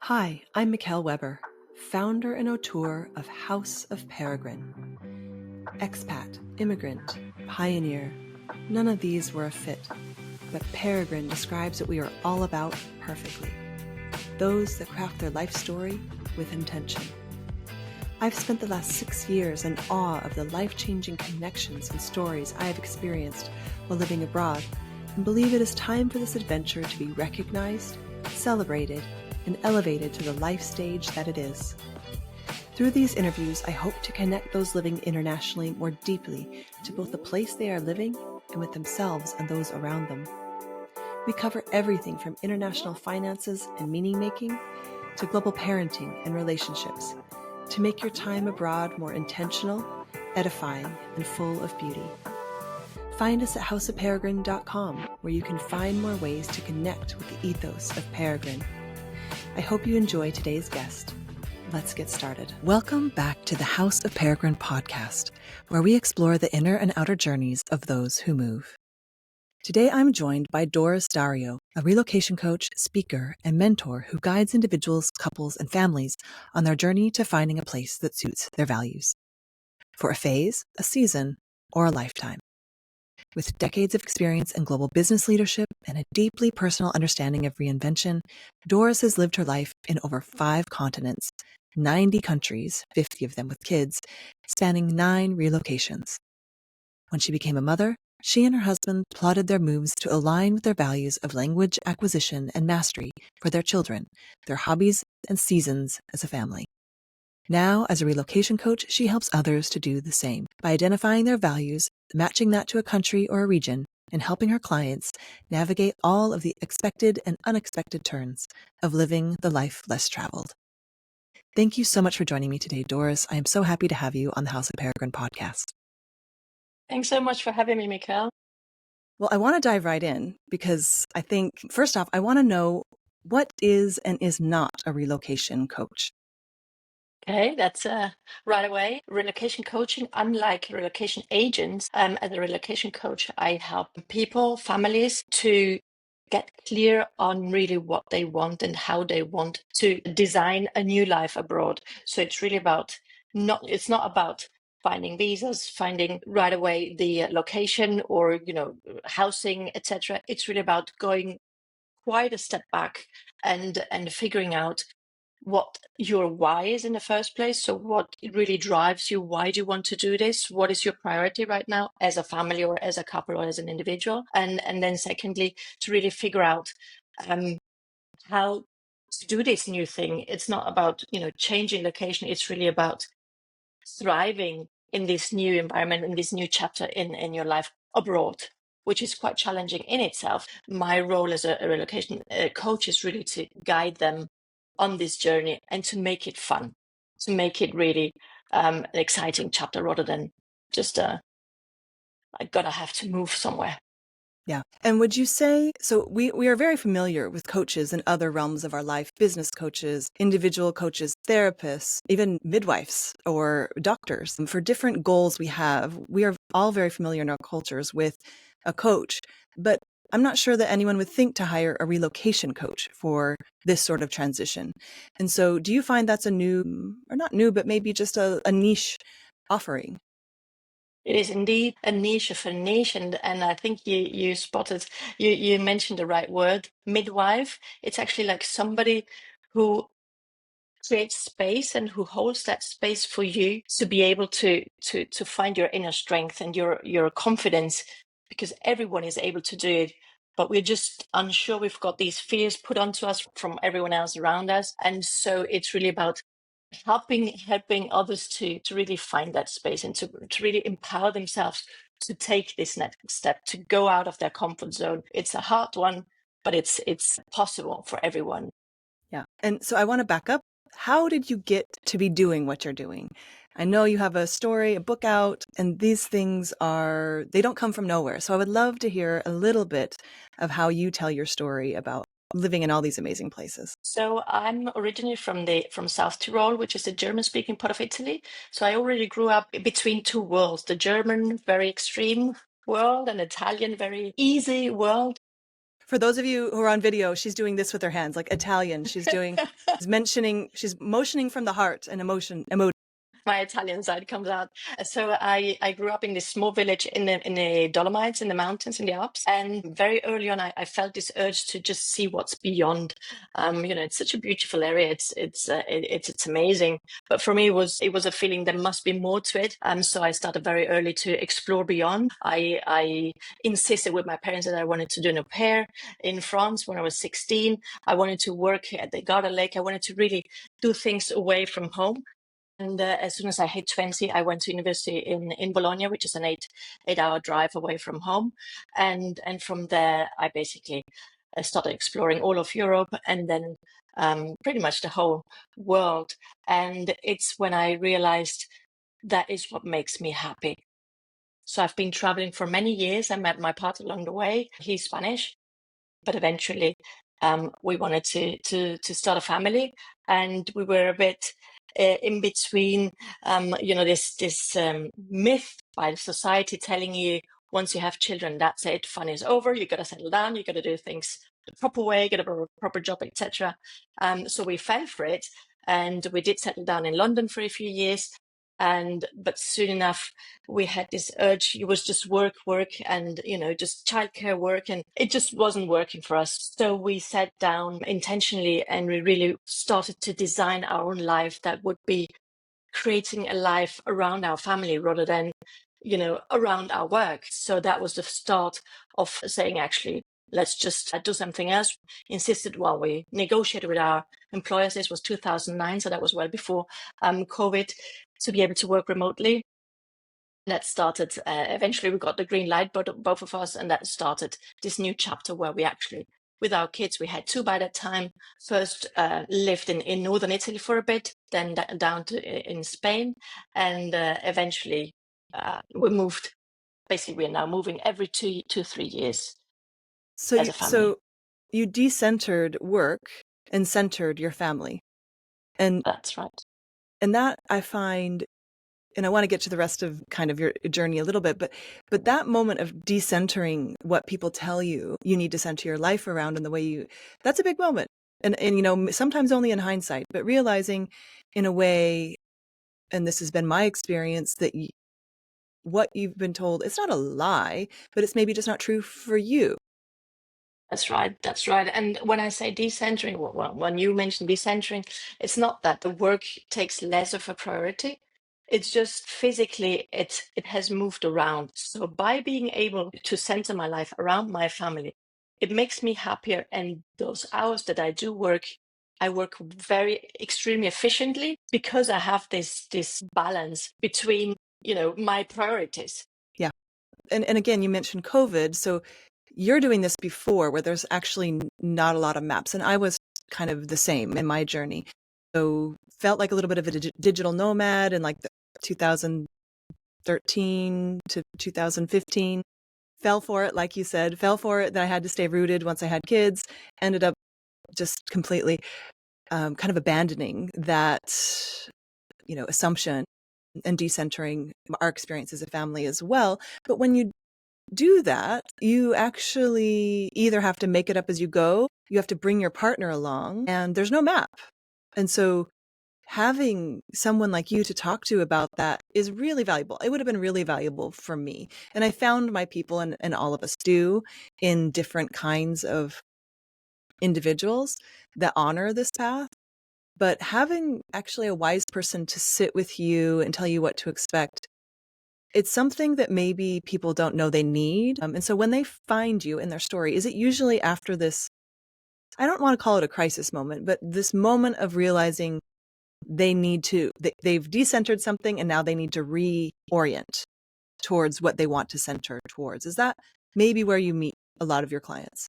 Hi, I'm Mikkel Weber, founder and auteur of House of Peregrine. Expat, immigrant, pioneer, none of these were a fit, but Peregrine describes what we are all about perfectly. Those that craft their life story with intention. I've spent the last 6 years in awe of the life-changing connections and stories I have experienced while living abroad, and believe it is time for this adventure to be recognized, celebrated, and elevated to the life stage that it is. Through these interviews, I hope to connect those living internationally more deeply to both the place they are living and with themselves and those around them. We cover everything from international finances and meaning-making to global parenting and relationships to make your time abroad more intentional, edifying, and full of beauty. Find us at houseofperegrine.com, where you can find more ways to connect with the ethos of Peregrine. I hope you enjoy today's guest. Let's get started. Welcome back to the House of Peregrine podcast, where we explore the inner and outer journeys of those who move. Today I'm joined by Doris Dario, a relocation coach, speaker, and mentor who guides individuals, couples, and families on their journey to finding a place that suits their values. For a phase, a season, or a lifetime. With decades of experience in global business leadership and a deeply personal understanding of reinvention, Doris has lived her life in over 5 continents, 90 countries, 50 of them with kids, spanning 9 relocations. When she became a mother, she and her husband plotted their moves to align with their values of language acquisition and mastery for their children, their hobbies, and seasons as a family. Now, as a relocation coach, she helps others to do the same by identifying their values, matching that to a country or a region, and helping her clients navigate all of the expected and unexpected turns of living the life less traveled. Thank you so much for joining me today, Doris. I am so happy to have you on the House of Peregrine podcast. Thanks so much for having me, Mikkel. Well, I want to dive right in because I think, first off, I want to know what is and is not a relocation coach. Okay, that's right away. Relocation coaching, unlike relocation agents, as a relocation coach, I help people, families to get clear on really what they want and how they want to design a new life abroad. So it's really about it's not about finding visas, finding right away the location or, housing, etc. It's really about going quite a step back and figuring out what your why is in the first place. So what really drives you? Why do you want to do this? What is your priority right now as a family or as a couple or as an individual? And then secondly, to really figure out how to do this new thing. It's not about, changing location. It's really about thriving in this new environment, in this new chapter in your life abroad, which is quite challenging in itself. My role as a relocation coach is really to guide them on this journey and to make it fun, to make it really an exciting chapter rather than just I gotta have to move somewhere. Yeah. And would you say, so we are very familiar with coaches in other realms of our life, business coaches, individual coaches, therapists, even midwives or doctors. And for different goals we have, we are all very familiar in our cultures with a coach. But I'm not sure that anyone would think to hire a relocation coach for this sort of transition. And so do you find that's a new, or not new, but maybe just a niche offering? It is indeed a niche of a niche, and I think you spotted, you mentioned the right word, midwife. It's actually like somebody who creates space and who holds that space for you to be able to find your inner strength and your confidence, because everyone is able to do it, but we're just unsure. We've got these fears put onto us from everyone else around us, and so it's really about helping others to really find that space and to really empower themselves to take this next step, to go out of their comfort zone. It's a hard one, but it's possible for everyone. Yeah. And so I want to back up. How did you get to be doing what you're doing? I know you have a story, a book out, and these things they don't come from nowhere. So I would love to hear a little bit of how you tell your story about living in all these amazing places. So I'm originally from South Tyrol, which is the German-speaking part of Italy. So I already grew up between two worlds, the German, very extreme world, and Italian, very easy world. For those of you who are on video, she's doing this with her hands, like Italian. She's motioning from the heart and emoting. My Italian side comes out. So I grew up in this small village in the Dolomites, in the mountains, in the Alps. And very early on, I felt this urge to just see what's beyond. It's such a beautiful area. It's amazing. But for me, it was a feeling there must be more to it. So I started very early to explore beyond. I insisted with my parents that I wanted to do an au pair in France when I was 16. I wanted to work at the Garda Lake. I wanted to really do things away from home. And as soon as I hit 20, I went to university in Bologna, which is an 8-hour drive away from home. And from there, I basically started exploring all of Europe and then pretty much the whole world. And it's when I realized that is what makes me happy. So I've been traveling for many years. I met my partner along the way. He's Spanish, but eventually we wanted to start a family, and we were a bit in between, this myth by society telling you once you have children, that's it, fun is over, you got to settle down, you got to do things the proper way, get a proper job, etc. So we fell for it, and we did settle down in London for a few years. But soon enough, we had this urge. It was just work, and, just childcare work. And it just wasn't working for us. So we sat down intentionally and we really started to design our own life that would be creating a life around our family rather than, around our work. So that was the start of saying, actually, let's just do something else. Insisted while we negotiated with our employers. This was 2009, so that was well before COVID, to be able to work remotely. That started, eventually we got the green light, both of us, and that started this new chapter where we actually, with our kids, we had two by that time, first lived in northern Italy for a bit, then down to in Spain, and eventually we moved. Basically, we're now moving every 2-3 years as a family. So you decentered work and centered your family. And that's right. And that I find, and I want to get to the rest of kind of your journey a little bit, but that moment of decentering what people tell you need to center your life around and the way that's a big moment. And sometimes only in hindsight, but realizing in a way, and this has been my experience, that what you've been told, it's not a lie, but it's maybe just not true for you. That's right. That's right. And when I say decentering, well, when you mention decentering, it's not that the work takes less of a priority. It's just physically it has moved around. So by being able to center my life around my family, it makes me happier. And those hours that I do work, I work very extremely efficiently because I have this balance between, my priorities. Yeah. And again, you mentioned COVID. So you're doing this before where there's actually not a lot of maps. And I was kind of the same in my journey. So felt like a little bit of a digital nomad in like the 2013 to 2015. Fell for it, like you said, that I had to stay rooted once I had kids. Ended up just completely kind of abandoning that, assumption and decentering our experience as a family as well. But when you do that, you actually either have to make it up as you go, you have to bring your partner along, and there's no map. And so having someone like you to talk to about that is really valuable. It would have been really valuable for me. And I found my people, and all of us do, in different kinds of individuals that honor this path. But having actually a wise person to sit with you and tell you what to expect, it's something that maybe people don't know they need. And so when they find you in their story, is it usually after this, I don't want to call it a crisis moment, but this moment of realizing they've decentered something and now they need to reorient towards what they want to center towards? Is that maybe where you meet a lot of your clients?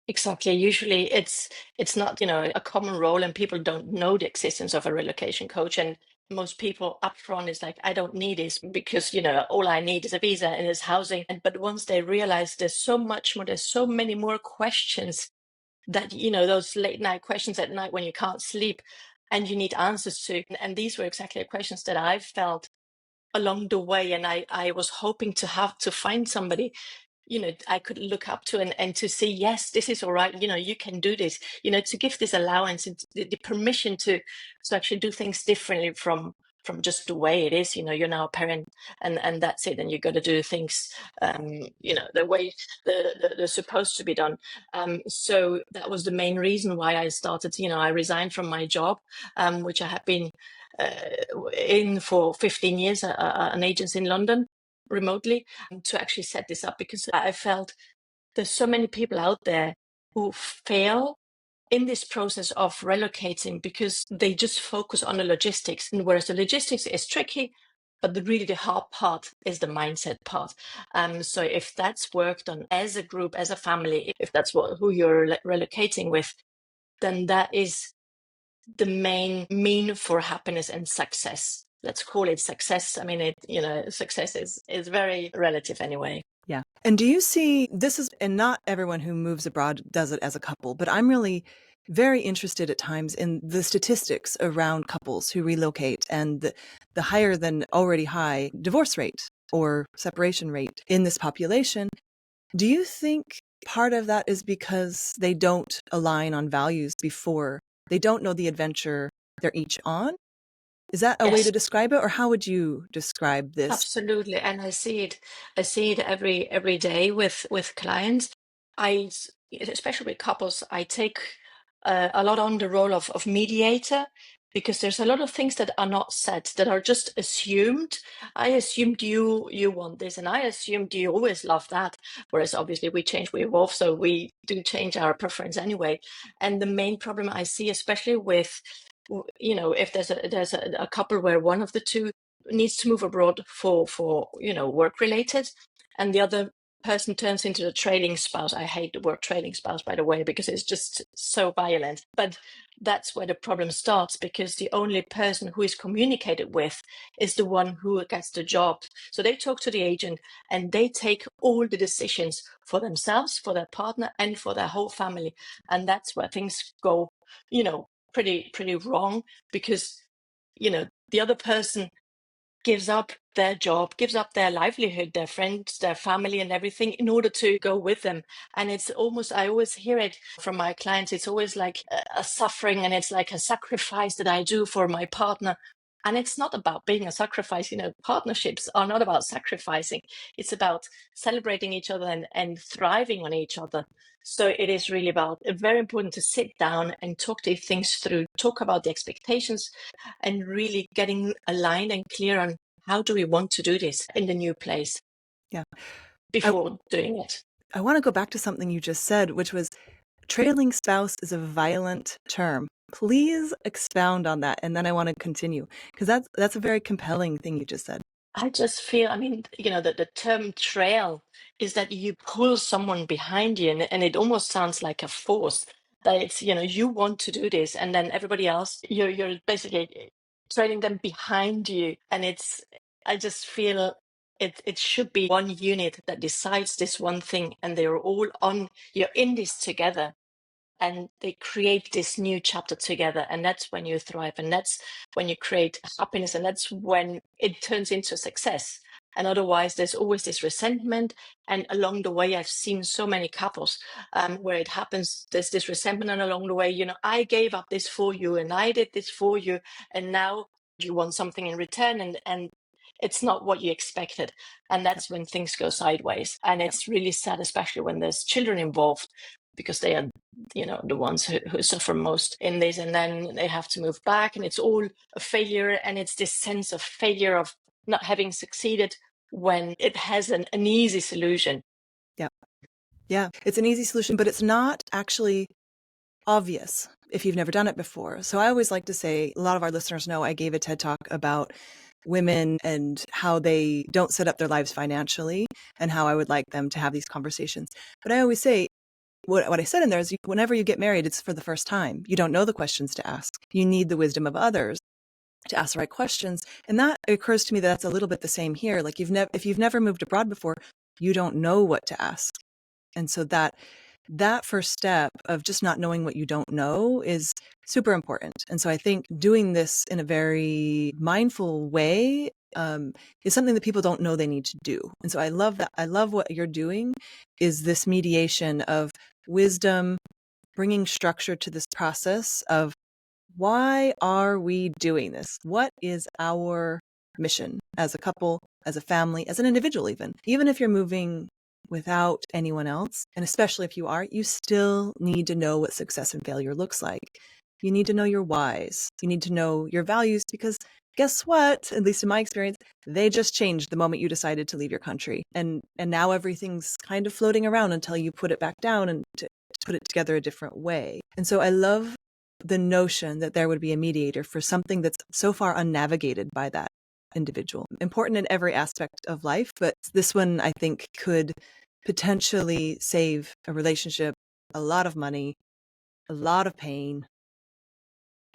Exactly. Usually it's not, a common role, and people don't know the existence of a relocation coach. And most people up front is like, I don't need this because, all I need is a visa and is housing. But once they realize there's so much more, there's so many more questions that, those late night questions at night when you can't sleep and you need answers to. And these were exactly the questions that I felt along the way. And I was hoping to find somebody, I could look up to, and to see, yes, this is all right, you can do this, to give this allowance and the permission to actually do things differently from just the way it is. You're now a parent, and that's it, and you got to do things the way they're supposed to be done. So that was the main reason why I started. I resigned from my job, which I had been in for 15 years, an agency in London, remotely, to actually set this up, because I felt there's so many people out there who fail in this process of relocating because they just focus on the logistics, and whereas the logistics is tricky, but really the hard part is the mindset part. So if that's worked on as a group, as a family, if that's who you're relocating with, then that is the main mean for happiness and success. Let's call it success. I mean, success is very relative anyway. Yeah. And do you see this is, and not everyone who moves abroad does it as a couple, but I'm really very interested at times in the statistics around couples who relocate and the higher than already high divorce rate or separation rate in this population. Do you think part of that is because they don't align on values before? They don't know the adventure they're each on? Is that a way to describe it, or how would you describe this? Absolutely, and I see it every day with clients. Especially with couples, I take a lot on the role of mediator, because there's a lot of things that are not said, that are just assumed. I assumed you want this, and I assumed you always love that. Whereas obviously we change, we evolve, so we do change our preference anyway. And the main problem I see, especially with, if there's a couple where one of the two needs to move abroad for work related, and the other person turns into the trailing spouse. I hate the word trailing spouse, by the way, because it's just so violent. But that's where the problem starts, because the only person who is communicated with is the one who gets the job. So they talk to the agent and they take all the decisions for themselves, for their partner, and for their whole family. And that's where things go, pretty wrong, because the other person gives up their job, gives up their livelihood, their friends, their family, and everything in order to go with them. And it's almost, I always hear it from my clients, it's always like a suffering, and it's like a sacrifice that I do for my partner. And it's not about being a sacrifice. Partnerships are not about sacrificing. It's about celebrating each other and thriving on each other. So it is really very important to sit down and talk these things through, talk about the expectations, and really getting aligned and clear on how do we want to do this in the new place. Yeah. Before doing it. I want to go back to something you just said, which was trailing spouse is a violent term. Please expound on that. And then I want to continue, because that's a very compelling thing you just said. I just feel, the term trail is that you pull someone behind you, and it almost sounds like a force, that it's, you want to do this, and then everybody else, you're basically trailing them behind you. And I just feel it should be one unit that decides this one thing, and you're in this together, and they create this new chapter together. And that's when you thrive, and that's when you create happiness, and that's when it turns into success. And otherwise there's always this resentment, and along the way I've seen so many couples where it happens, there's this resentment, and along the way, I gave up this for you, and I did this for you, and now you want something in return, and it's not what you expected. And that's when things go sideways. And it's really sad, especially when there's children involved, because they are the ones who suffer most in this. And then they have to move back, and it's all a failure, and it's this sense of failure, of not having succeeded, when it has an easy solution. Yeah, it's an easy solution, but it's not actually obvious if you've never done it before. So I always like to say, a lot of our listeners know I gave a TED Talk about women and how they don't set up their lives financially, and how I would like them to have these conversations. But I always say, what I said in there is, whenever you get married, it's for the first time. You don't know the questions to ask. You need the wisdom of others to ask the right questions. And that occurs to me that's a little bit the same here. Like if you've never moved abroad before, you don't know what to ask. And so that first step of just not knowing what you don't know is super important. And so I think doing this in a very mindful way is something that people don't know they need to do. And so I love that. I love what you're doing is this mediation of wisdom, bringing structure to this process of why are we doing this? What is our mission as a couple, as a family, as an individual, even if you're moving without anyone else, and especially if you are, you still need to know what success and failure looks like. You need to know your whys. You need to know your values, because guess what? At least in my experience, they just changed the moment you decided to leave your country. And now everything's kind of floating around until you put it back down and to put it together a different way. And so I love the notion that there would be a mediator for something that's so far unnavigated by that individual. Important in every aspect of life, but this one I think could potentially save a relationship a lot of money, a lot of pain.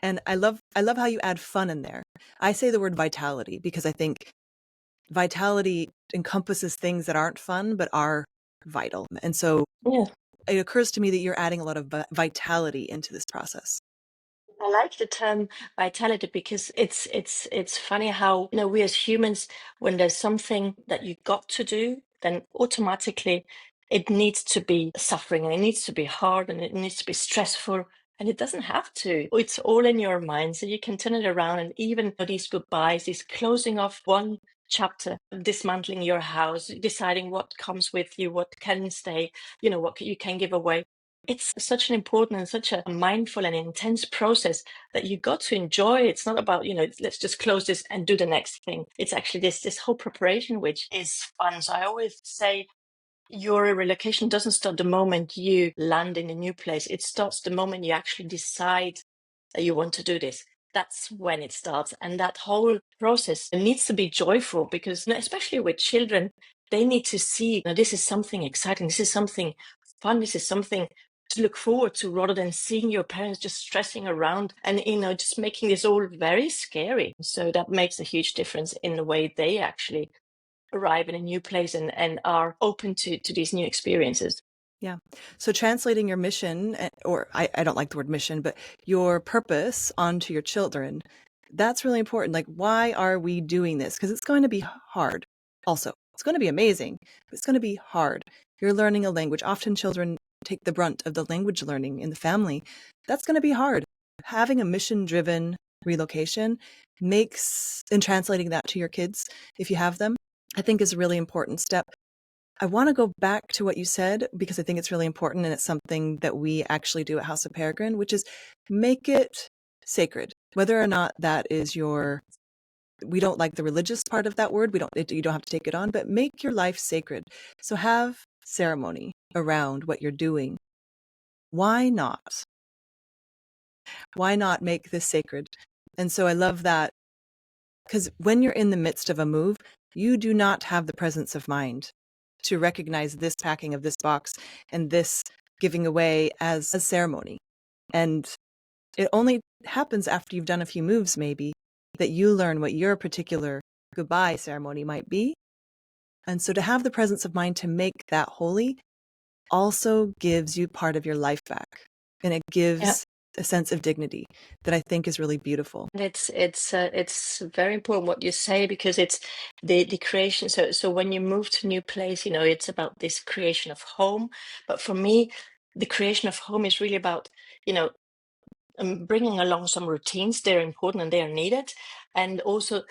And I love how you add fun in there. I say the word vitality because I think vitality encompasses things that aren't fun but are vital. And so Yeah. it occurs to me that you're adding a lot of vitality into this process. I like the term vitality because it's funny how, you know, we as humans, when there's something that you got to do, then automatically it needs to be suffering and it needs to be hard and it needs to be stressful. And it doesn't have to. It's all in your mind. So you can turn it around, and even these goodbyes, this closing off one chapter, dismantling your house, deciding what comes with you, what can stay, you know, what you can give away. It's such an important and such a mindful and intense process that you got to enjoy. It's not about, you know, let's just close this and do the next thing. It's actually this whole preparation, which is fun. So I always say your relocation doesn't start the moment you land in a new place. It starts the moment you actually decide that you want to do this. That's when it starts. And that whole process needs to be joyful because, you know, especially with children, they need to see, you know, this is something exciting. This is something fun. This is something to look forward to rather than seeing your parents just stressing around and, you know, just making this all very scary. So that makes a huge difference in the way they actually arrive in a new place and are open to these new experiences. Yeah. So translating your mission, or I don't like the word mission, but your purpose onto your children, that's really important. Like, why are we doing this? Because it's going to be hard. Also, it's going to be amazing, but it's going to be hard. You're learning a language. Often children take the brunt of the language learning in the family. That's going to be hard. Having a mission-driven relocation makes, and translating that to your kids, if you have them, I think is a really important step. I want to go back to what you said because I think it's really important, and it's something that we actually do at House of Peregrine, which is make it sacred. Whether or not that is we don't like the religious part of that word. You don't have to take it on, but make your life sacred. So have ceremony around what you're doing. Why not? Why not make this sacred? And so I love that, because when you're in the midst of a move, you do not have the presence of mind to recognize this packing of this box and this giving away as a ceremony. And it only happens after you've done a few moves, maybe, that you learn what your particular goodbye ceremony might be. And so to have the presence of mind to make that holy also gives you part of your life back. And it gives a sense of dignity that I think is really beautiful. And it's very important what you say because it's the creation. So when you move to a new place, you know, it's about this creation of home. But for me, the creation of home is really about, you know, bringing along some routines. They're important and they are needed, and also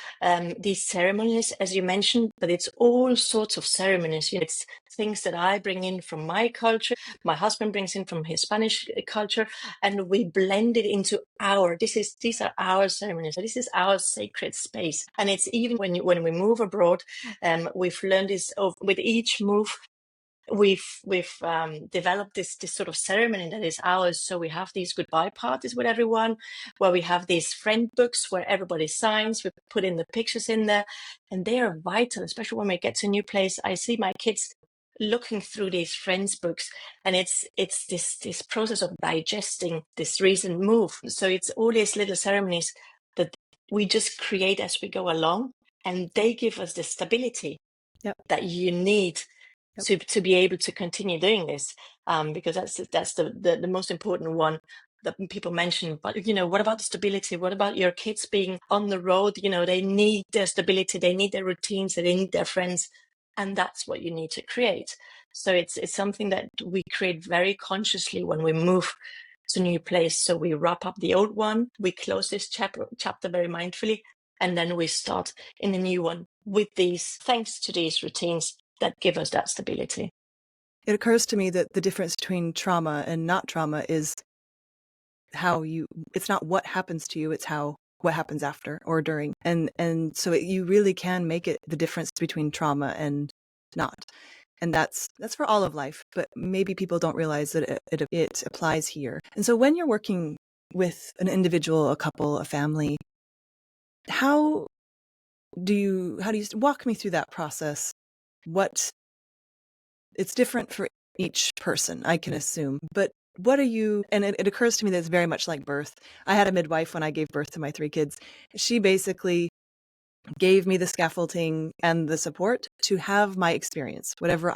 these ceremonies, as you mentioned. But it's all sorts of ceremonies. You know, it's things that I bring in from my culture, my husband brings in from his Spanish culture, and we blend it into these are our ceremonies. So this is our sacred space. And it's even when we move abroad, we've learned this with each move. We've developed this sort of ceremony that is ours. So we have these goodbye parties with everyone, where we have these friend books where everybody signs. We put in the pictures in there, and they are vital, especially when we get to a new place. I see my kids looking through these friends books, and it's this process of digesting this recent move. So it's all these little ceremonies that we just create as we go along, and they give us the stability that you need to be able to continue doing this, because that's the most important one. that people mention, but what about the stability? What about your kids being on the road? They need their stability, they need their routines, they need their friends, and that's what you need to create. So it's something that we create very consciously when we move to a new place. So we wrap up the old one, we close this chapter very mindfully, and then we start in a new one with these, thanks to these routines that give us that stability. It occurs to me that the difference between trauma and not trauma is it's not what happens to you, it's what happens after or during. And so you really can make it the difference between trauma and not. And that's for all of life, but maybe people don't realize that it applies here. And so when you're working with an individual, a couple, a family, how do you walk me through that process? It's different for each person, I can assume, but what are you, and it occurs to me that it's very much like birth. I had a midwife when I gave birth to my 3 kids. She basically gave me the scaffolding and the support to have my experience, whatever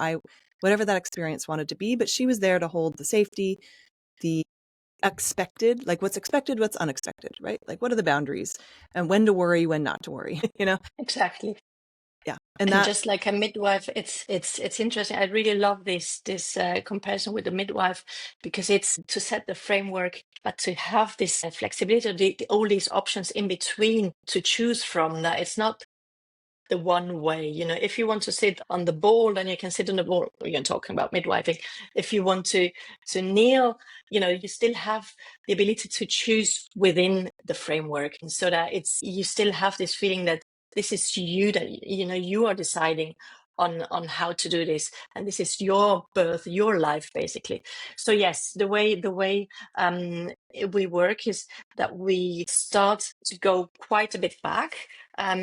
that experience wanted to be. But she was there to hold the safety, the expected, like what's expected, what's unexpected, right? Like what are the boundaries and when to worry, when not to worry, Exactly. Yeah. And just like a midwife, it's interesting. I really love this comparison with the midwife, because it's to set the framework, but to have this flexibility, all these options in between to choose from. That it's not the one way. If you want to sit on the ball, then you can sit on the ball. You're talking about midwifing. If you want to kneel, you still have the ability to choose within the framework, and so that you still have this feeling that this is you, that you are deciding on how to do this, and this is your birth, your life, basically. So yes, the way we work is that we start to go quite a bit back.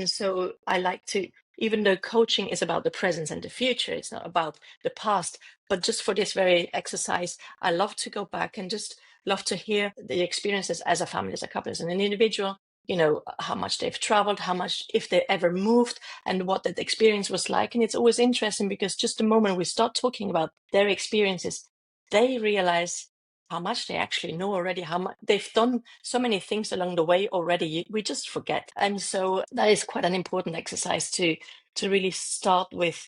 So I like to, even though coaching is about the present and the future, it's not about the past, but just for this very exercise, I love to go back and just love to hear the experiences as a family, as a couple, as an individual, how much they've traveled, how much, if they ever moved, and what that experience was like. And it's always interesting, because just the moment we start talking about their experiences, they realize how much they actually know already, how much they've done, so many things along the way already, we just forget. And so that is quite an important exercise to really start with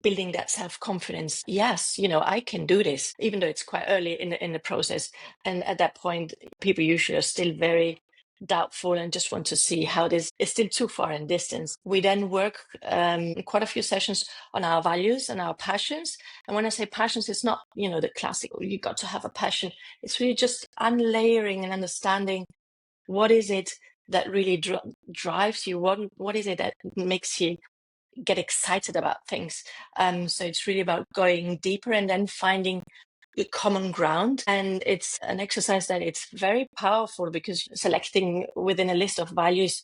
building that self-confidence. Yes, I can do this, even though it's quite early in the process. And at that point, people usually are still very doubtful and just want to see how this is still too far in distance. We then work quite a few sessions on our values and our passions. And when I say passions, it's not, the classic, you got to have a passion. It's really just unlayering and understanding what is it that really drives you. What is it that makes you get excited about things? So it's really about going deeper and then finding common ground. And it's an exercise that it's very powerful, because selecting within a list of values,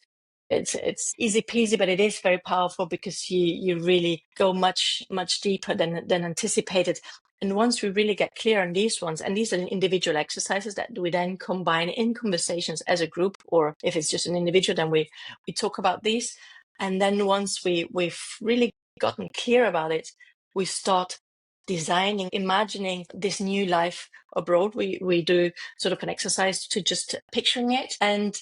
it's easy peasy, but it is very powerful, because you really go much deeper than anticipated. And once we really get clear on these ones, and these are individual exercises that we then combine in conversations as a group, or if it's just an individual, then we talk about these. And then once we've really gotten clear about it, we start designing, imagining this new life abroad. We do sort of an exercise to just picturing it. And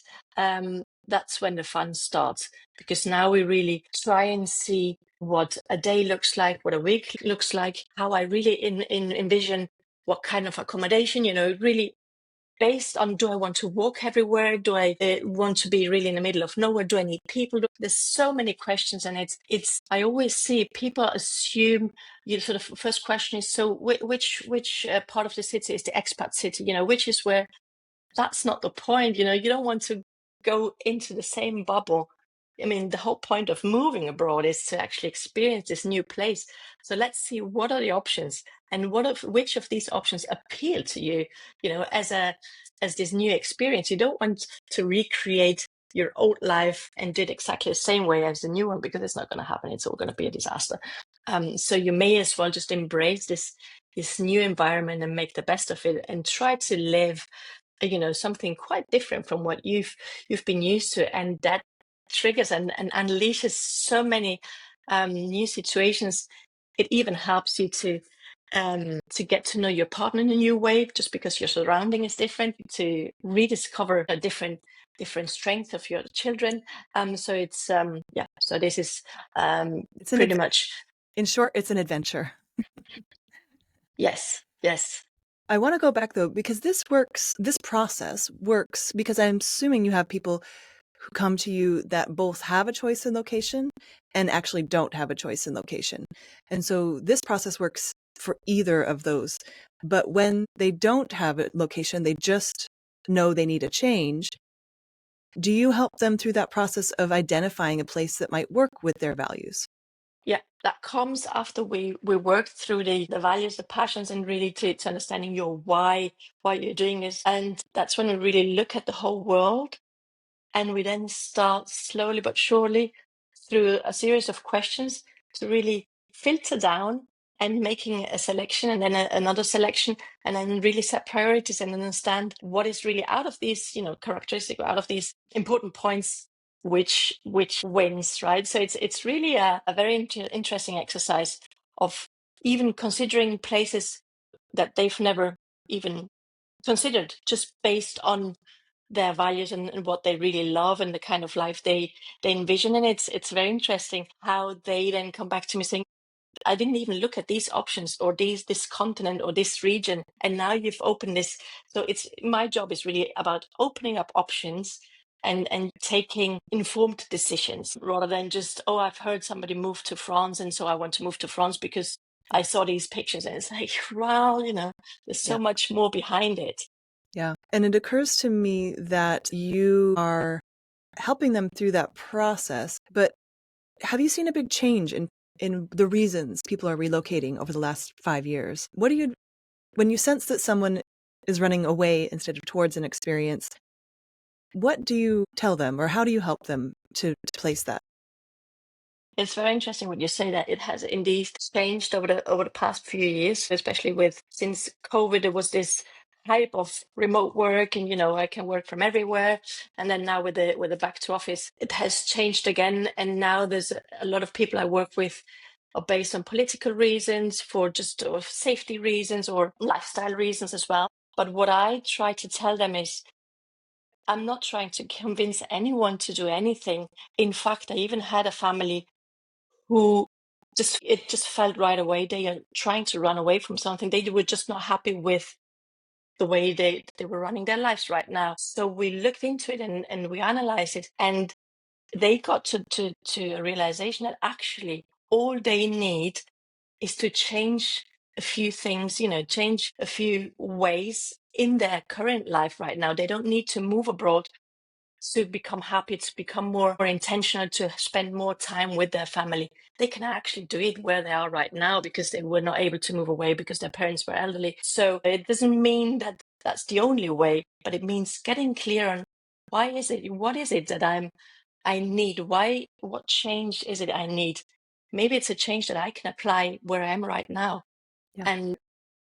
that's when the fun starts, because now we really try and see what a day looks like, what a week looks like, how I really envision what kind of accommodation, really based on, do I want to walk everywhere? Do I want to be really in the middle of nowhere? Do I need people? There's so many questions, and I always see people assume, sort of first question is, so which part of the city is the expat city? Which is where? That's not the point. You don't want to go into the same bubble. I mean, the whole point of moving abroad is to actually experience this new place. So let's see, what are the options, and which of these options appeal to you, as this new experience. You don't want to recreate your old life and do it exactly the same way as the new one, because it's not going to happen. It's all going to be a disaster. So you may as well just embrace this new environment and make the best of it, and try to live something quite different from what you've been used to. And that triggers and unleashes so many new situations. It even helps you to to get to know your partner in a new way, just because your surrounding is different, to rediscover a different strength of your children. So it's so this is It's pretty much. in short, it's an adventure. Yes. I want to go back though, because this process works because I'm assuming you have people who come to you that both have a choice in location and actually don't have a choice in location. And so this process works for either of those. But when they don't have a location, they just know they need a change. Do you help them through that process of identifying a place that might work with their values? Yeah, that comes after we work through the values, the passions, and really to understanding your why you're doing this. And that's when we really look at the whole world. And we then start slowly but surely through a series of questions to really filter down and making a selection and then another selection, and then really set priorities and understand what is really out of these, characteristic, out of these important points, which wins, right? So it's really a very interesting exercise of even considering places that they've never even considered, just based on their values and what they really love and the kind of life they envision. And it's very interesting how they then come back to me saying, I didn't even look at these options or this continent or this region, and now you've opened this. So it's my job is really about opening up options and taking informed decisions rather than just, oh, I've heard somebody move to France and so I want to move to France because I saw these pictures. And it's like, wow, there's so much more behind it. Yeah. And it occurs to me that you are helping them through that process, but have you seen a big change in the reasons people are relocating over the last 5 years? When you sense that someone is running away instead of towards an experience, what do you tell them or how do you help them to place that? It's very interesting when you say that. It has indeed changed over the past few years, especially since COVID. There was this hype of remote work, and I can work from everywhere. And then now with the back to office, it has changed again. And now there's a lot of people I work with are based on political reasons, for just or safety reasons or lifestyle reasons as well. But what I try to tell them is, I'm not trying to convince anyone to do anything. In fact, I even had a family who it just felt right away they are trying to run away from something. They were just not happy with the way they were running their lives right now. So we looked into it and we analyzed it, and they got to a realization that actually all they need is to change a few things, change a few ways in their current life right now. They don't need to move abroad to become happy, to become more intentional, to spend more time with their family. They can actually do it where they are right now because they were not able to move away because their parents were elderly. So it doesn't mean that that's the only way, but it means getting clear on what is it that I need? What change is it I need? Maybe it's a change that I can apply where I am right now. Yeah. And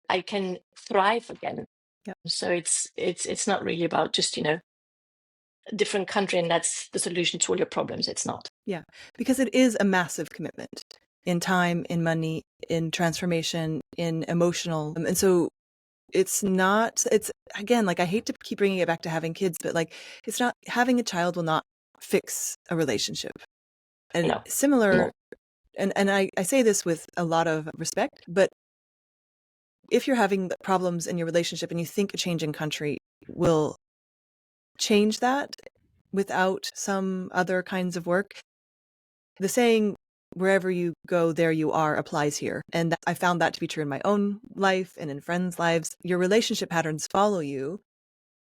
I can thrive again. Yeah. So it's not really about just, a different country and that's the solution to all your problems. It's not. Yeah. Because it is a massive commitment in time, in money, in transformation, in emotional. And so it's again, like I hate to keep bringing it back to having kids, but like it's not having a child will not fix a relationship. And No. similar, and I say this with a lot of respect, but if you're having problems in your relationship and you think a change in country will change that without some other kinds of work, the saying, wherever you go, there you are, applies here. And I found that to be true in my own life and in friends' lives. Your relationship patterns follow you.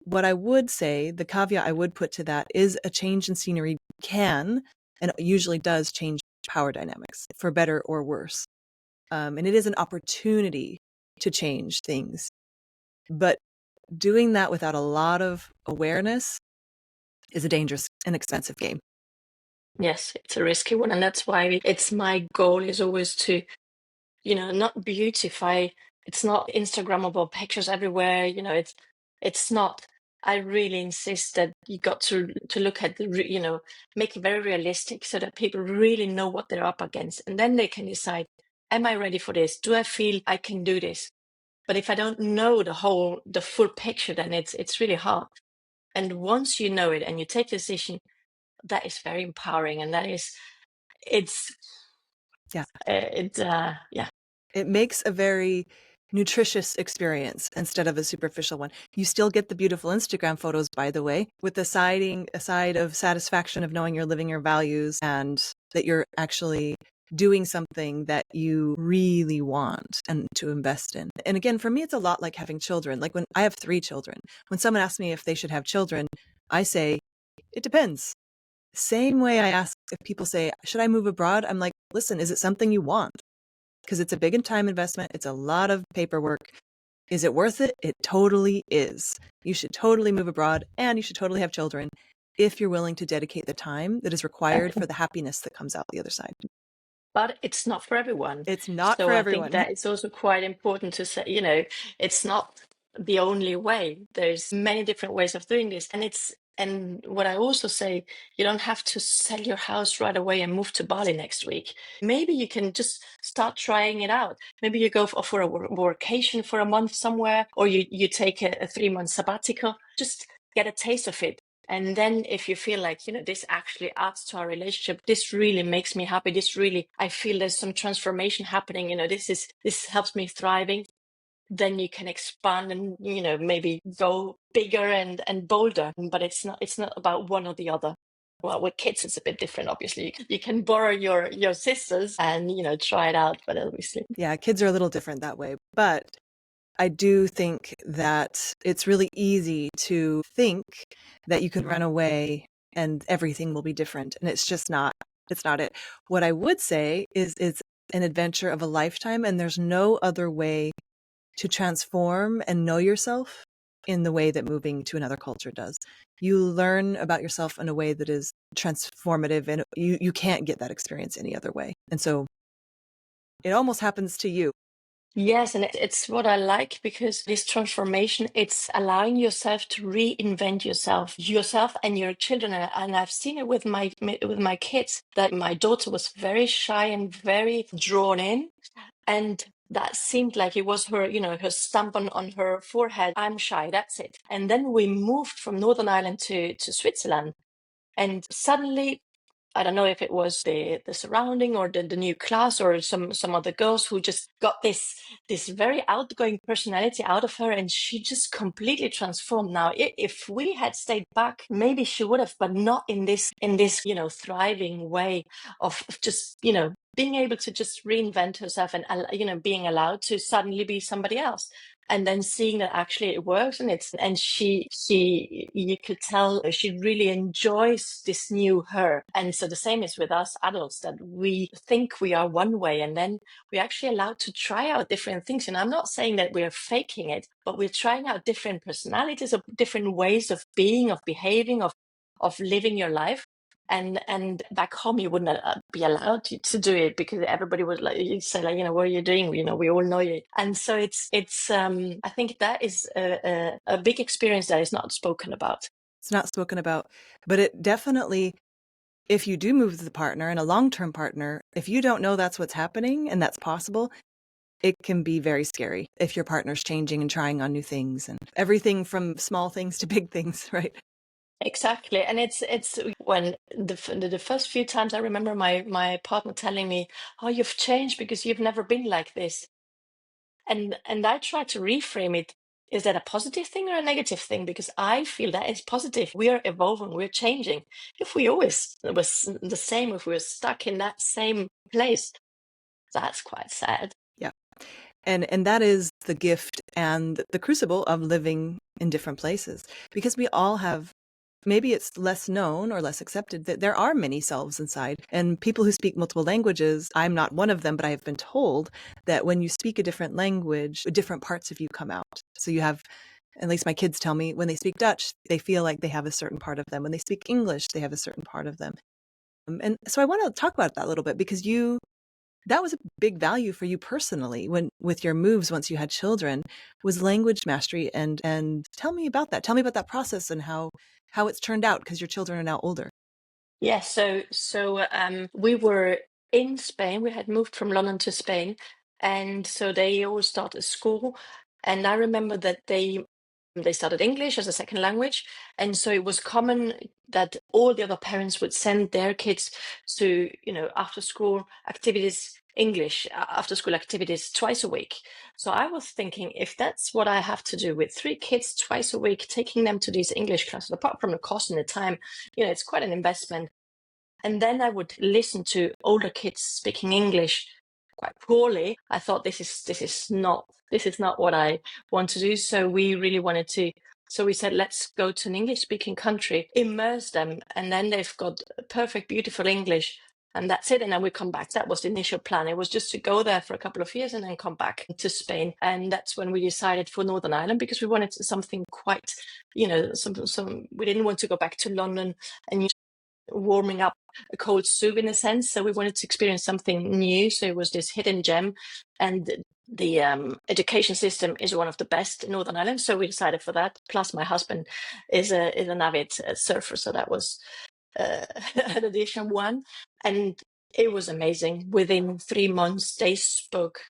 What I would say, the caveat I would put to that is a change in scenery can, and usually does, change power dynamics for better or worse. And it is an opportunity to change things. But doing that without a lot of awareness is a dangerous and expensive game. Yes, it's a risky one. And that's why it's my goal is always to, not beautify. It's not Instagrammable pictures everywhere. It's not. I really insist that you got to look at make it very realistic so that people really know what they're up against, and then they can decide, am I ready for this? Do I feel I can do this? But if I don't know the full picture, then it's really hard. And once you know it and you take the decision, that is very empowering. And it's, Yeah. yeah. It makes a very nutritious experience instead of a superficial one. You still get the beautiful Instagram photos, by the way, with the side of satisfaction of knowing you're living your values and that you're actually doing something that you really want and to invest in. And again, for me, it's a lot like having children. Like when I have 3 children, when someone asks me if they should have children, I say, it depends. Same way I ask if people say, should I move abroad? I'm like, listen, is it something you want? Because it's a big time investment. It's a lot of paperwork. Is it worth it? It totally is. You should totally move abroad and you should totally have children if you're willing to dedicate the time that is required for the happiness that comes out the other side. But it's not for everyone. It's not for So I think everyone. that it's also quite important to say, it's not the only way. There's many different ways of doing this. And what I also say, you don't have to sell your house right away and move to Bali next week. Maybe you can just start trying it out. Maybe you go for a workation for a month somewhere, or you take a 3-month sabbatical. Just get a taste of it. And then if you feel like, this actually adds to our relationship, this really makes me happy. I feel there's some transformation happening. This helps me thriving. Then you can expand and, maybe go bigger and bolder. But it's not about one or the other. Well, with kids, it's a bit different, obviously. You can borrow your sisters and, try it out. But obviously. Yeah, kids are a little different that way. But I do think that it's really easy to think that you can run away and everything will be different. And it's just not. It's not it. What I would say is it's an adventure of a lifetime, and there's no other way to transform and know yourself in the way that moving to another culture does. You learn about yourself in a way that is transformative, and you can't get that experience any other way. And so it almost happens to you. Yes, and it's what I like, because this transformation, it's allowing yourself to reinvent yourself and your children. And I've seen it with my kids, that my daughter was very shy and very drawn in. And that seemed like it was her, her stamp on her forehead. I'm shy, that's it. And then we moved from Northern Ireland to Switzerland. And suddenly, I don't know if it was the surrounding or the new class or some other girls who just got this very outgoing personality out of her, and she just completely transformed. Now, if we had stayed back, maybe she would have, but not in this thriving way of just being able to just reinvent herself and being allowed to suddenly be somebody else. And then seeing that actually it works, and she you could tell she really enjoys this new her. And so the same is with us adults, that we think we are one way, and then we're actually allowed to try out different things. And I'm not saying that we're faking it, but we're trying out different personalities, of different ways of being, of behaving, of living your life. And back home, you wouldn't be allowed to do it, because everybody would you'd say what are you doing? We all know you. And so it's I think that is a big experience that is not spoken about. It's not spoken about, but it definitely, if you do move with a partner and a long-term partner, if you don't know that's what's happening and that's possible, it can be very scary if your partner's changing and trying on new things, and everything from small things to big things, right? Exactly. And it's when the first few times, I remember my partner telling me, "Oh, you've changed because you've never been like this." And I try to reframe it. Is that a positive thing or a negative thing? Because I feel that is positive. We are evolving, we're changing. If we always was the same, if we were stuck in that same place, that's quite sad. Yeah. And that is the gift and the crucible of living in different places, because we all have, maybe it's less known or less accepted, that there are many selves inside. And people who speak multiple languages, I'm not one of them, but I have been told that when you speak a different language, different parts of you come out. So you have, at least my kids tell me, when they speak Dutch, they feel like they have a certain part of them. When they speak English, they have a certain part of them. And so I want to talk about that a little bit, because that was a big value for you personally with your moves once you had children, was language mastery. And tell me about that. Tell me about that process and how it's turned out, because your children are now older. Yeah, so we were in Spain. We had moved from London to Spain, and so they all started school. And I remember that they started English as a second language, and so it was common that all the other parents would send their kids to, after school activities, English after school activities twice a week. So I was thinking, if that's what I have to do with 3 kids twice a week, taking them to these English classes, apart from the cost and the time, it's quite an investment. And then I would listen to older kids speaking English quite poorly. I thought this is not what I want to do. So we really wanted to. So we said, let's go to an English speaking country, immerse them, and then they've got perfect, beautiful English. And that's it. And then we come back. That was the initial plan. It was just to go there for a couple of years and then come back to Spain. And that's when we decided for Northern Ireland, because we wanted something quite, some we didn't want to go back to London and warming up a cold soup in a sense. So we wanted to experience something new. So it was this hidden gem, and the education system is one of the best in Northern Ireland. So we decided for that. Plus, my husband is an avid surfer, so that was an addition one, and it was amazing. Within 3 months, they spoke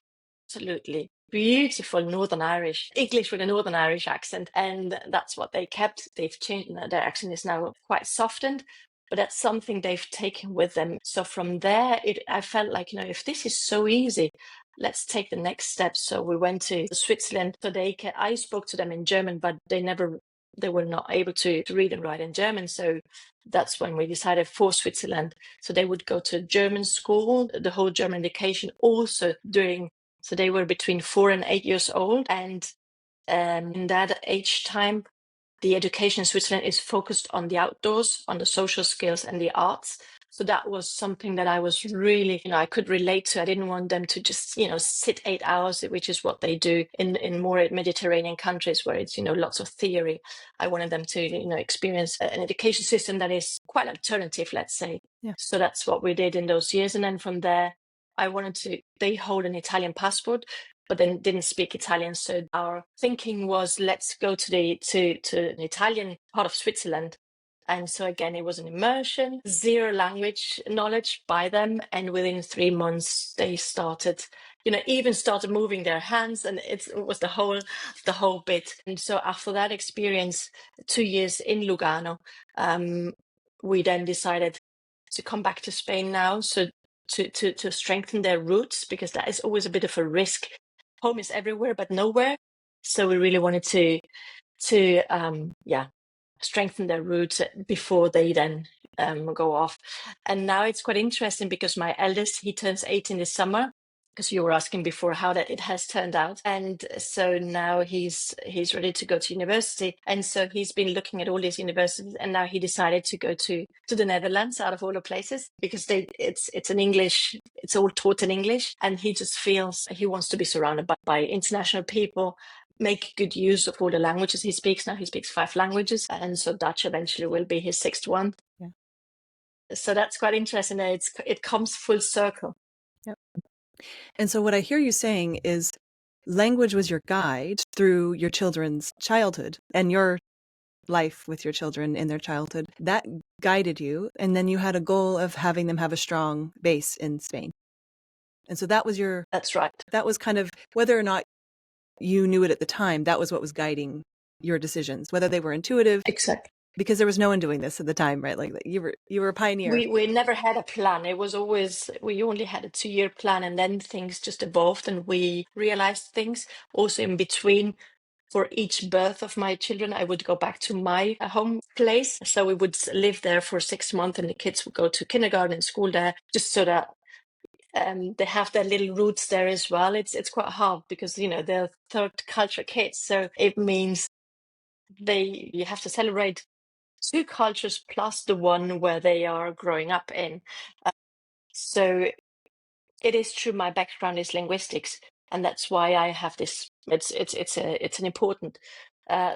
absolutely beautiful Northern Irish English with a Northern Irish accent, and that's what they kept. They've changed, their accent is now quite softened, but that's something they've taken with them. So from there, I felt like, if this is so easy, let's take the next step. So we went to Switzerland. So I spoke to them in German, but they were not able to read and write in German. So that's when we decided for Switzerland. So they would go to German school, the whole German education, also so they were between 4 and 8 years old. And in that age time, the education in Switzerland is focused on the outdoors, on the social skills and the arts. So that was something that I was really, I could relate to. I didn't want them to just, sit 8 hours, which is what they do in more Mediterranean countries where it's, lots of theory. I wanted them to, experience an education system that is quite alternative, let's say. Yeah. So that's what we did in those years. And then from there, they hold an Italian passport, but then didn't speak Italian. So our thinking was, let's go to an Italian part of Switzerland. And so again, it was an immersion, 0 language knowledge by them. And within 3 months, they started, even started moving their hands, and it was the whole bit. And so after that experience, 2 years in Lugano, we then decided to come back to Spain now. So to strengthen their roots, because that is always a bit of a risk. Home is everywhere, but nowhere. So we really wanted to strengthen their roots before they then go off. And now it's quite interesting because my eldest, he turns 18 this summer, because you were asking before how that it has turned out. And so now he's ready to go to university. And so he's been looking at all these universities, and now he decided to go to the Netherlands, out of all the places, because it's an English, it's all taught in English. And he just feels he wants to be surrounded by international people, make good use of all the languages he speaks. Now he speaks 5 languages, and so Dutch eventually will be his 6th one. Yeah. So that's quite interesting. It comes full circle. Yep. And so what I hear you saying is language was your guide through your children's childhood and your life with your children in their childhood. That guided you, and then you had a goal of having them have a strong base in Spain. And so that was That's right. That was kind of, whether or not you knew it at the time, that was what was guiding your decisions, whether they were intuitive. Exactly. Because there was no one doing this at the time, right? Like you were a pioneer. We never had a plan. It was always, we only had a 2-year plan, and then things just evolved and we realized things. Also in between, for each birth of my children, I would go back to my home place. So we would live there for 6 months, and the kids would go to kindergarten and school there, just so that they have their little roots there as well. It's quite hard because, they're third culture kids. So it means you have to celebrate 2 cultures plus the one where they are growing up in. So it is true, my background is linguistics, and that's why I have this. It's an important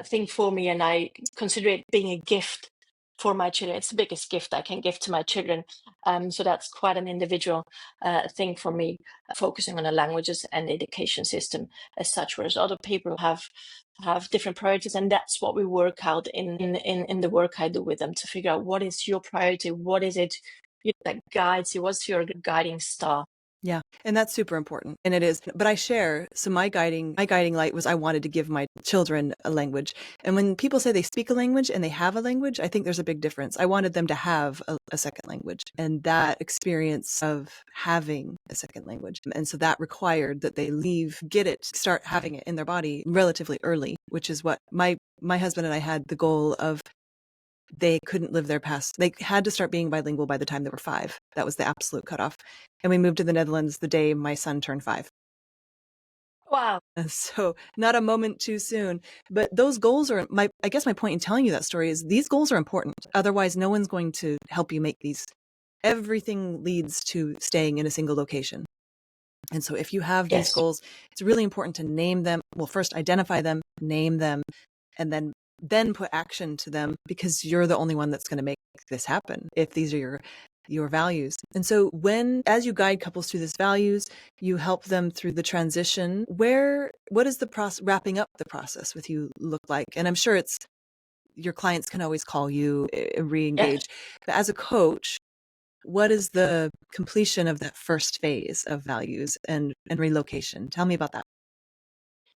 thing for me, and I consider it being a gift for my children. It's the biggest gift I can give to my children. So that's quite an individual thing for me, focusing on the languages and the education system as such, whereas other people have different priorities, and that's what we work out in the work I do with them, to figure out what is your priority, what is it that guides you? What's your guiding star? Yeah. And that's super important. And it is. But I share. So my guiding light was I wanted to give my children a language. And when people say they speak a language and they have a language, I think there's a big difference. I wanted them to have a second language, and that experience of having a second language. And so that required that they get it, start having it in their body relatively early, which is what my husband and I had the goal of. They couldn't live their past. They had to start being bilingual by the time they were 5. That was the absolute cutoff. And we moved to the Netherlands the day my son turned 5. Wow. And so not a moment too soon. But those goals are I guess my point in telling you that story is these goals are important. Otherwise, no one's going to help you make these. Everything leads to staying in a single location. And so if you have these goals, it's really important to name them. Well, first identify them, name them, and then put action to them, because you're the only one that's going to make this happen if these are your values. And so as you guide couples through these values, you help them through the transition. What is the process, wrapping up the process with you look like? And I'm sure it's your clients can always call you, re-engage. But as a coach, what is the completion of that first phase of values and relocation? Tell me about that.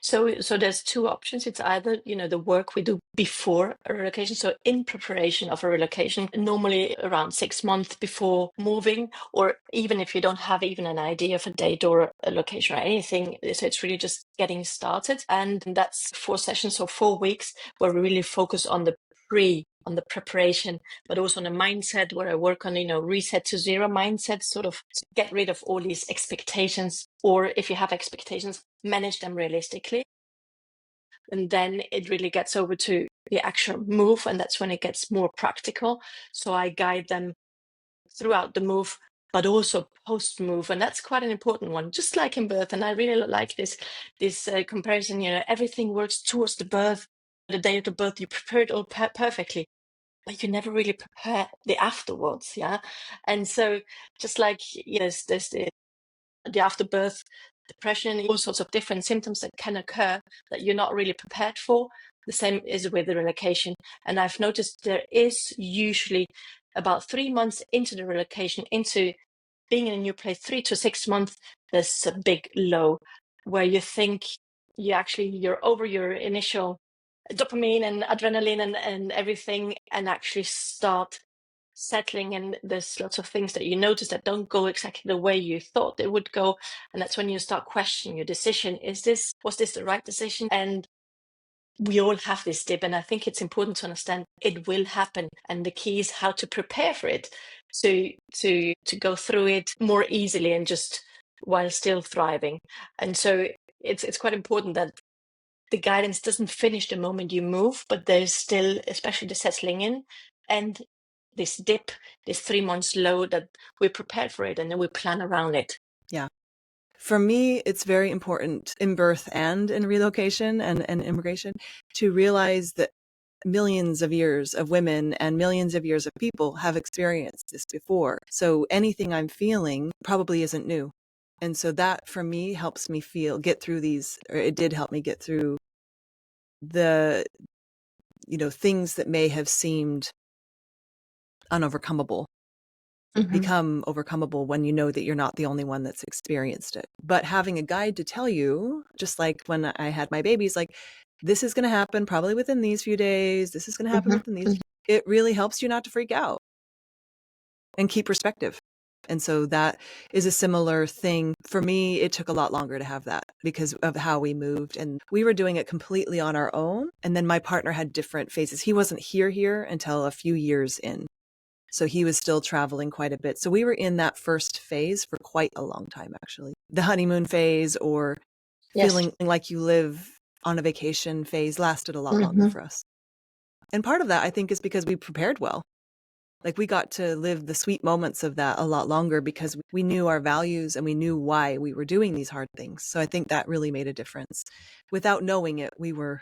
So there's 2 options. It's either, the work we do before a relocation, so in preparation of a relocation, normally around 6 months before moving, or even if you don't have even an idea of a date or a location or anything. So it's really just getting started. And that's 4 sessions, so 4 weeks, where we really focus on the preparation, but also on the mindset, where I work on, reset to zero mindset, sort of to get rid of all these expectations, or if you have expectations, manage them realistically. And then it really gets over to the actual move, and that's when it gets more practical. So I guide them throughout the move, but also post move, and that's quite an important one, just like in birth. And I really like this comparison. Everything works towards the birth. The day of the birth, you prepare it all perfectly, but you never really prepare the afterwards. Yeah. And so just like, there's the afterbirth depression, all sorts of different symptoms that can occur that you're not really prepared for. The same is with the relocation. And I've noticed there is usually about 3 months into the relocation, into being in a new place, 3 to 6 months, there's a big low where you think you're over your initial dopamine and adrenaline and everything, and actually start settling. And there's lots of things that you notice that don't go exactly the way you thought they would go. And that's when you start questioning your decision. Was this the right decision? And we all have this dip. And I think it's important to understand it will happen. And the key is how to prepare for it, to go through it more easily and just while still thriving. And so it's quite important that the guidance doesn't finish the moment you move, but there's still, especially the settling in and this dip, this 3 months low, that we're prepared for it and then we plan around it. Yeah. For me, it's very important in birth and in relocation and immigration to realize that millions of years of women and millions of years of people have experienced this before. So anything I'm feeling probably isn't new. And so that for me helps me get through these, or it did help me get through the, things that may have seemed unovercomable. Become overcomable when you know that you're not the only one that's experienced it. But having a guide to tell you, just like when I had my babies, like, this is going to happen probably within these few days, this is going to happen within these, it really helps you not to freak out and keep perspective. And so that is a similar thing. For me, it took a lot longer to have that because of how we moved. And we were doing it completely on our own. And then my partner had different phases. He wasn't here until a few years in. So he was still traveling quite a bit. So we were in that first phase for quite a long time, actually. The honeymoon phase, or feeling like you live on a vacation phase, lasted a lot longer for us. And part of that, I think, is because we prepared well. Like, we got to live the sweet moments of that a lot longer because we knew our values and we knew why we were doing these hard things. So I think that really made a difference. Without knowing it, we were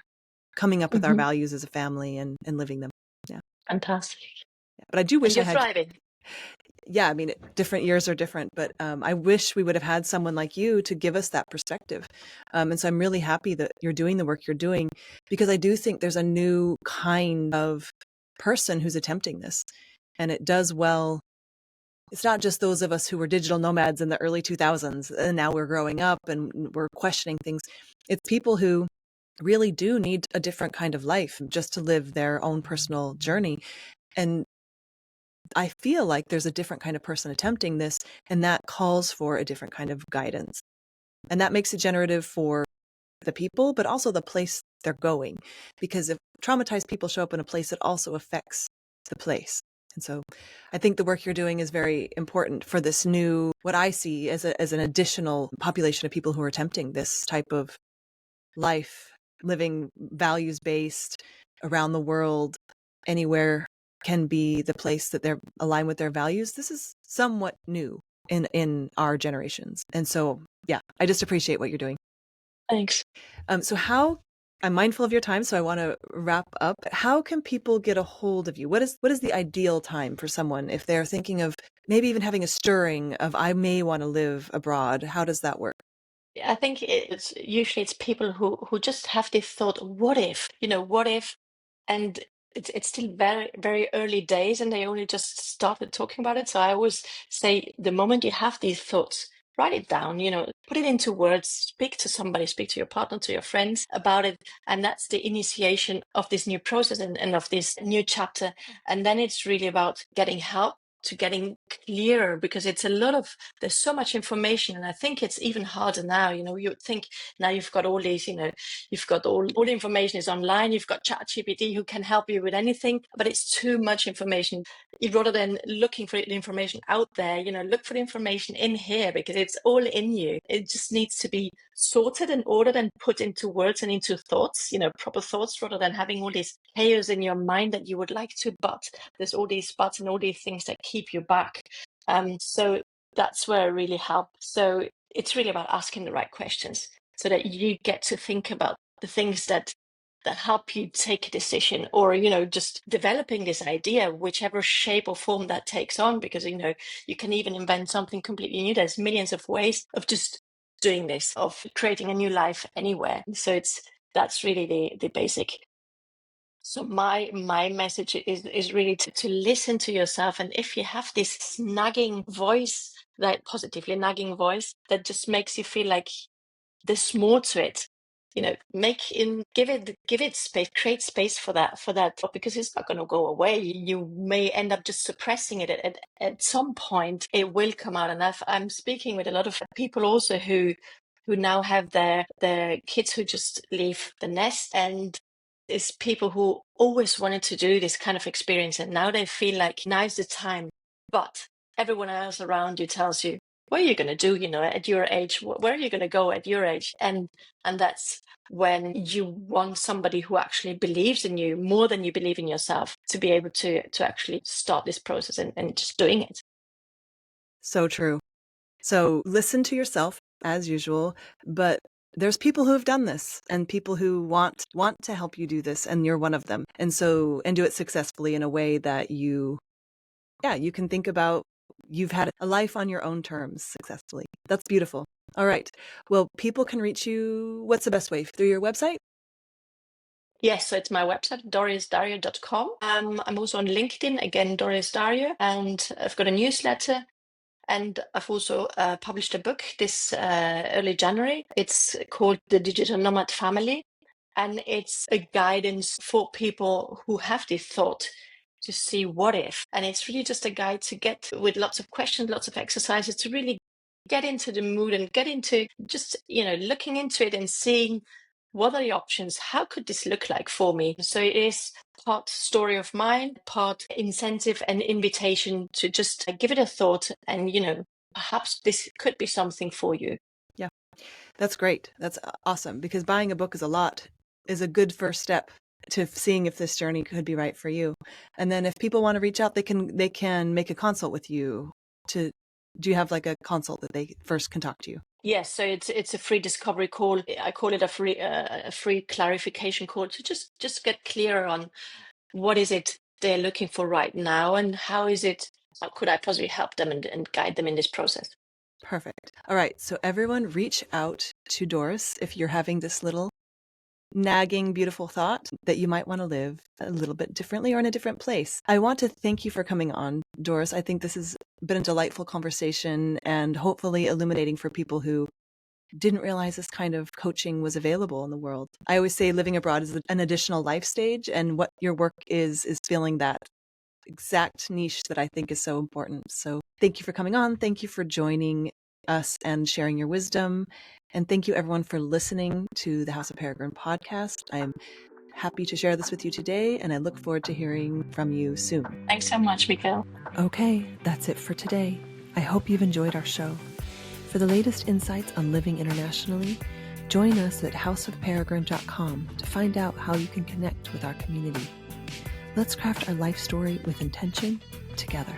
coming up with our values as a family and living them. Yeah. Fantastic. But I do wish you're thriving. Yeah, I mean, different years are different, but I wish we would have had someone like you to give us that perspective. And so I'm really happy that you're doing the work you're doing, because I do think there's a new kind of person who's attempting this, and it does well it's not just those of us who were digital nomads in the early 2000s and now we're growing up and we're questioning things. It's people who really do need a different kind of life just to live their own personal journey. And I feel like there's a different kind of person attempting this, and that calls for a different kind of guidance. And that makes it generative for the people, but also the place they're going. Because if traumatized people show up in a place, it also affects the place. And so I think the work you're doing is very important for this new, what I see as an additional population of people who are attempting this type of life, living values-based around the world, anywhere can be the place that they're aligned with their values. This is somewhat new in our generations. And so, yeah, I just appreciate what you're doing. Thanks. So how, I'm mindful of your time, so I want to wrap up. How can people get a hold of you? What is the ideal time for someone if they're thinking of maybe even having a stirring of, I may want to live abroad? How does that work? I think it's usually it's people who just have this thought, what if, what if, and it's still very, very early days and they only just started talking about it. So I always say the moment you have these thoughts, write it down, put it into words, speak to somebody, speak to your partner, to your friends about it. And that's the initiation of this new process and of this new chapter. And then it's really about getting help to getting clearer, because there's so much information, and I think it's even harder now. You would think now you've got all these, you've got all the information is online, you've got ChatGPT who can help you with anything, but it's too much information. Rather than looking for the information out there, look for the information in here, because it's all in you. It just needs to be sorted and ordered and put into words and into thoughts, proper thoughts, rather than having all this chaos in your mind that you would like to, but there's all these buts and all these things that keep you back. So that's where it really helps. So it's really about asking the right questions so that you get to think about the things that help you take a decision, or just developing this idea, whichever shape or form that takes on, because you can even invent something completely new. There's millions of ways of just doing this, of creating a new life anywhere. So that's really the basic. So my message is really to listen to yourself, and if you have this nagging voice, that positively nagging voice that just makes you feel like there's more to it, give it space, create space for that, because it's not going to go away. You may end up just suppressing it. At some point it will come out. And I'm speaking with a lot of people also who now have their kids who just leave the nest, and it's people who always wanted to do this kind of experience, and now they feel like now's the time, but everyone else around you tells you, what are you going to do, at your age? Where are you going to go at your age? And that's when you want somebody who actually believes in you more than you believe in yourself, to be able to actually start this process and just doing it. So true. So listen to yourself as usual, but there's people who have done this and people who want to help you do this, and you're one of them. And do it successfully in a way that you can think about, you've had a life on your own terms successfully. That's beautiful. All right. Well, people can reach you. What's the best way? Through your website? Yes, so it's my website, dorisdario.com. I'm also on LinkedIn, again, Doris Dario, and I've got a newsletter. And I've also published a book this early January. It's called The Digital Nomad Family. And it's a guidance for people who have this thought to see what if. And it's really just a guide to get with lots of questions, lots of exercises to really get into the mood and get into just, looking into it and seeing what are the options? How could this look like for me? So it is part story of mine, part incentive and invitation to just give it a thought, and, perhaps this could be something for you. Yeah, that's great. That's awesome, because buying a book is a good first step to seeing if this journey could be right for you. And then if people want to reach out, they can make a consult with you. Do you have like a consult that they first can talk to you? Yes, so it's a free discovery call. I call it a free clarification call to just get clearer on what is it they're looking for right now, and how could I possibly help them and guide them in this process. Perfect. All right. So everyone reach out to Doris if you're having this little nagging, beautiful thought that you might want to live a little bit differently or in a different place. I want to thank you for coming on, Doris. I think this has been a delightful conversation and hopefully illuminating for people who didn't realize this kind of coaching was available in the world. I always say living abroad is an additional life stage, and what your work is filling that exact niche that I think is so important. So thank you for coming on. Thank you for joining us and sharing your wisdom. And thank you everyone for listening to the House of Peregrine podcast. I'm happy to share this with you today, and I look forward to hearing from you soon. Thanks so much, Mikael. Okay, that's it for today. I hope you've enjoyed our show. For the latest insights on living internationally, join us at houseofperegrine.com to find out how you can connect with our community. Let's craft our life story with intention together.